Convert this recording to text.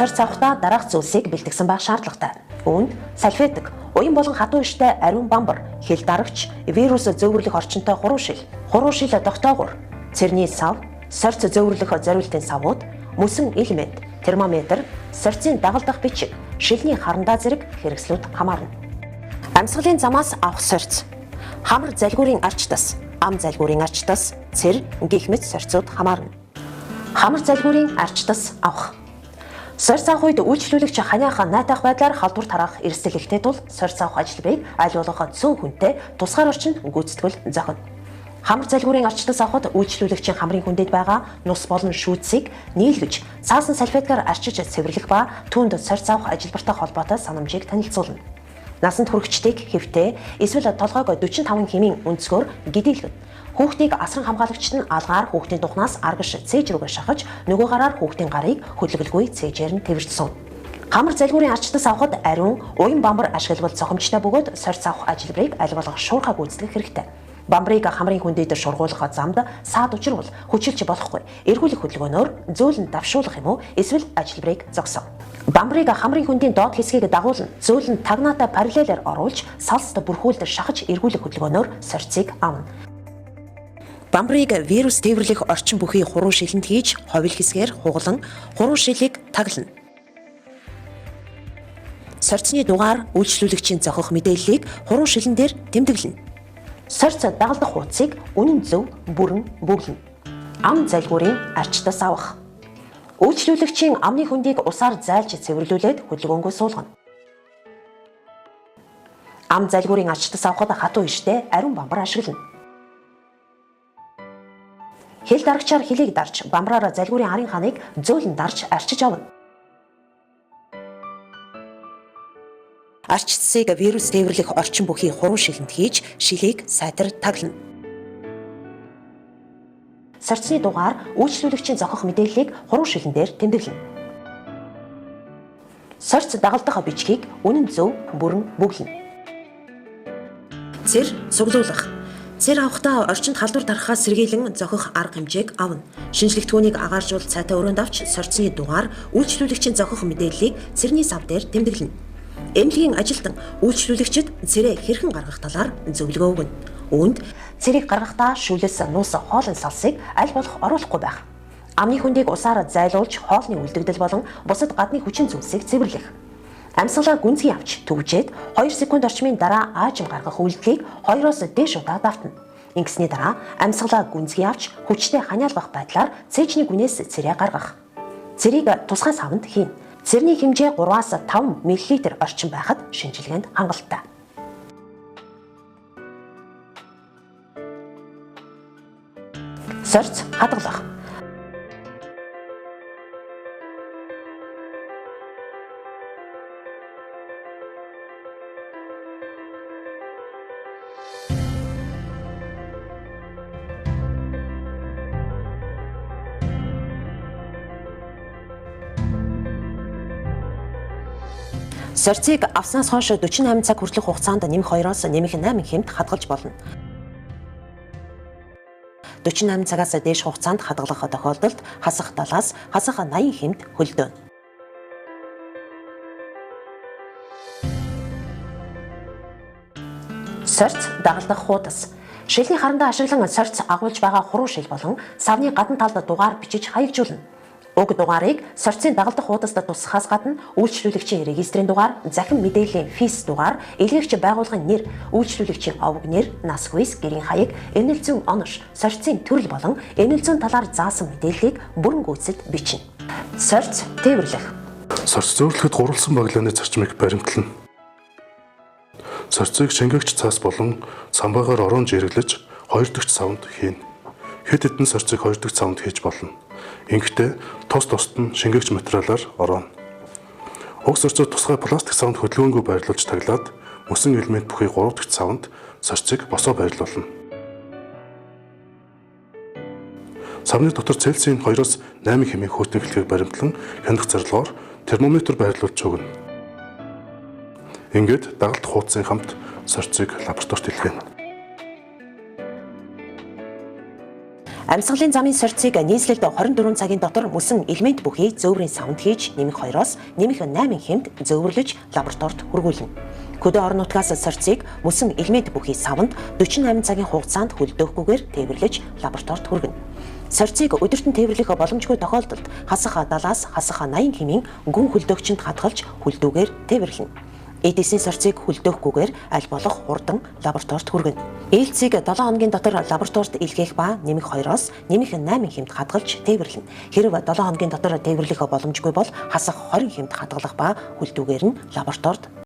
сорьц авахдаа дараах зүйлсийг бэлтгэсэн байх шаардлагатай. Үүнд салфетик, уян болон хатуу иштэй ариун бамбар, хил дарагч, вирус зөөвөрлөх орчинтой хуруу шил тогтоогуур, цэрний сав, сорьц зөөвөрлөх зориултын савууд, мөсөн элемент, термометр, сорьцын дагалдах бичиг, шилний харандаа зэрэг хэрэгслүүд хамаарна. Амьсгалын замаас авах сорьц. Хамар залгуурын арч тас, ам залгуурын арч тас, цэр гэх мэт сорьцууд хамаарна. Хамар залгуурын арч тас авах. Сорьц авах үед үйлчлүүлэгч ханиаха найтах байдлаар халдвар тараах эрсдэл ихтэй тул сорьц авах ажилбарыг аль болох цөөн хүнтэй тусгаар орчинд гүйцэтгэл зохино. Хамар залгуурын арч тас авахд үйлчлүүлэгчийн хамрын хүндэд байгаа нус болон шүүцийг нийлгэж, цаасан салфеткаар арчиж цэвэрлэх ба түүнд сорьц авах ажилбартай холбоотой санамжийг танилцуулна. Насанд хүрэгчдийг хэвтээ эсвэл толгойг 45 хэмийн өнцгөр гидээлгэн. Хүүхдийг асран хамгаалагчид нь алгаар хүүхдийн тухнаас аргаш цээж рүүгээ шахаж, нөгөө гараар хүүхдийн гарыг хөдөлгөлгүй цээжээр нь тэрвэрч суун. Хамар залгуурын арч тас авахд ариун, уян бамбар ашиглавал цохимжтой бөгөөд сорьц авах ажилбарыг аль болох шуурхаа гүйцэтгэх хэрэгтэй. Бамбарыг хамрын хүндэд шургуулах замд саад учрвал хүчилж болохгүй. Эргүүлэх хөдөлгөөнөөр зөөлөн давшуулах юм уу эсвэл ажилбарыг зогсоо. Бамбарыг хамрын хүндийн доод хэсгийг дагуулна. Зөөлөн тагнаатай параллелээр оруулж салст бүрхүүлд шахаж эргүүлэх хөдөлгөөнөөр сорьцыг авна. Бамбарыг вирус тээвэрлэх орчин бүхий хуруу шилэнд хийж ховил хэсгээр хугалан хуруу шилийг таглана. Сорьцны дугаар үйлчлүүлэгчийн зохих мэдээллийг хуруу шилэн дээр тэмдэглэнэ. Сорьц дагалдах хуудсыг үнэн зөв бүрэн бүглэнэ. Ам залгуурын арч тас авах. Үйлчлүүлэгчийн амны хүндийг усаар зайлж цэвэрлүүлээд хөдөлгөөнгөө суулгана. Ам залгуурын арч тас авахд хатуу иштэй ариун бамбар ашиглана. Хил дарагчаар хилийг дарж, бамбараар залгуурын арын ханыг зөөлөн дарж арчиж авна. Арч тасыг вирус тээвэрлэх орчин бүхий хуруу шилэнд хийж, шилийг сайтар таглана. Сорьцны дугаар үйлчлүүлэгчийн зохих мэдээллийг хуруу шилэн дээр тэмдэглэнэ. Сорьц дагалдах бичгийг үнэн зөв бүрэн бүглэнэ. Цэр цуглуулах. Цэр авахдаа орчинд халдвар тарахаас сэргийлэн зохих арга хэмжээг авна. Шинжлэх түүнийг агааржуул цайтай өрөөнд авч сорьцны дугаар үйлчлүүлэгчийн зохих мэдээллийг цэрний сав дээр тэмдэглэнэ. Эмнэлгийн ажилтан үйлчлүүлэгчид цэрээ хэрхэн гаргах талаар зөвлөгөө өгнө. Үүнд цэрийг гаргахдаа шүлээс нуус хоолны салсыг аль болох оруулахгүй байх. Амны хүндийг усаар зайлуулж хоолны үлдэгдэл болон бусад гадны хүчин зүйлсийг цэвэрлэх. Амьсгалаа гүнзгий авч төвжээд 2 секунд орчмын дараа аажим гаргах үйлдэлийг 2-оос дээш удаа давтна. Ингэсний дараа амьсгалаа гүнзгий авч хүчтэй ханиалгах байдлаар цээжний гүнээс цэрээ гаргах. Цэрийг тусгай савнд хийн. Цэрний хэмжээ 3-аас 5 мл орчим байхад шинжилгээнд хангалттай. Сорьц хадгалах. Сорьцыг авснаас хойш 48 цаг хүртэлх хугацаанд нэмэх 2-оос нэмэх 8 хэмт хадгалж болно. 48 цагаас дээш хугацаанд хадгалах тохиолдолд хасах 70-аас хасах 80 хэмт хөлдөөнө. Сорьц дагалдах хуудас. Шилний харандаа ашиглан сорьц агуулж байгаа хуруу шил болон савны гадна талд дугаар бичиж хаягжуулна. Уг дугаарыг сорьцын дагалдах хуудаст тусахаас гадна үйлчлүүлэгчийн регистрийн дугаар, захин мэдээллийн фис дугаар, илгээгч байгууллагын нэр, үйлчлүүлэгчийн овог нэр, нас хүйс, гэрийн хаяг, эмнэлэг зүйн онош, сорьцын төрөл болон эмнэлэг зүйн талаар заасан мэдээллийг бүрэн гүйцэд бичнэ. Сорьц тээвэрлэх. Сорьц зөөвөрлөхөд гурвалсан баглааны зарчмыг баримтлана. Сорьцыг шингээгч цаас болон самбаагаар оруулж эргэлж 2 дахь савнд хийнэ. Хэд хэдэн сорьцыг 2 дахь савнд хийж болно. Ингэхдээ тус нь шингээгч материалаар орооно. Уг сорьцууд тусгай пластик савнд хөдөлгөөнгөө байрлуулж таглаад мөсөн элемент бүхий 3 дахь савнд сорьцыг босоо байрлуулна. Савны дотор Цельсийн 2-оос 8 хэмээн хөтөлбөлийг баримтлан хянах зорилгоор термометр байрлуулж өгнө. Ингээд дагалдах хуудсын хамт сорьцыг лабораторид илгээнэ. Амьсгалын замын сорьцыг нийслэлд 24 цагийн дотор мөсөн элемент бүхий зөөврийн савнд хийж нэмэх 2-оос нэмэх 8 хэмт зөөвөрлөж лабораторид хүргүүлнэ. Хөдөө орон нутгаас сорьцыг мөсөн элемент бүхий савнд 48 цагийн хугацаанд хөлдөөхгүйгээр тээвэрлэж лабораторид хүргэнэ. Сорьцыг өдөртөн тээвэрлэх боломжгүй тохиолдолд хасах 70-аас хасах 80 хэмийн гүн хөлдөөгчөнд хадгалж хөлдүүгээр тээвэрлэнэ. Эдисийн сорьцыг хөлдөөхгүйгээр аль болох хурдан лабораторид хүргэнэ. Ээлцийг 7 хоногийн дотор лабораторид илгээх ба нэмэх 2-оос нэмэх 8 хэмт хадгалж тээвэрлэнэ. Хэрв 7 хоногийн дотор тээвэрлэх боломжгүй бол хасах 20 хэмт хадгалах ба хөлдүүгээр нь лабораторид